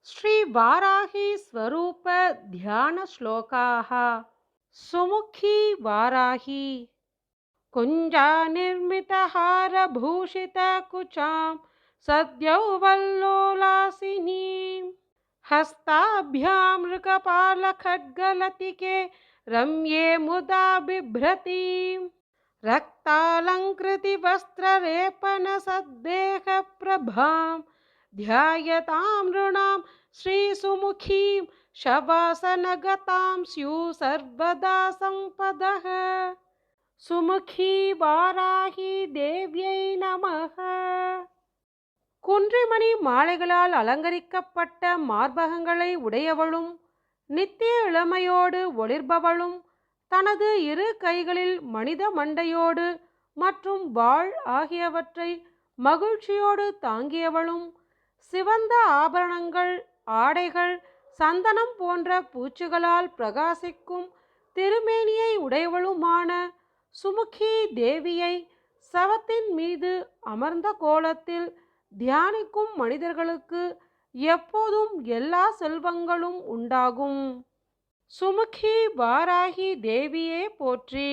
श्री वाराही स्वरूप ध्यान श्लोकाः। सुमुखी वाराही कुञ्जा निर्मितहार भूषित कुचां सद्यौवल्लोलासिनीं हस्ताभ्यां मृगपालखड्गलतिके रम्ये मुदा बिभ्रतीं रक्तालङ्कृति वस्त्रलेपनसद्देहप्रभां ध्यायतां नृणां श्रीसुमुखीं शवासनगतां स्युः सर्वदा सम्पदः। சுமுகி வாராகி தேவியை நமக. குன்றிமணி மாலைகளால் அலங்கரிக்கப்பட்ட மார்பகங்களை உடையவளும் நித்திய இளமையோடு ஒளிர்பவளும் தனது இரு கைகளில் மனித மண்டையோடு மற்றும் வாள் ஆகியவற்றை மகிழ்ச்சியோடு தாங்கியவளும் சிவந்த ஆபரணங்கள் ஆடைகள் சந்தனம் போன்ற பூச்சுகளால் பிரகாசிக்கும் திருமேனியை உடையவளுமான சுமுகி தேவியை சவத்தின் மீது அமர்ந்த கோலத்தில் தியானிக்கும் மனிதர்களுக்கு எப்போதும் எல்லா செல்வங்களும் உண்டாகும். சுமுகி வாராகி தேவியே போற்றி.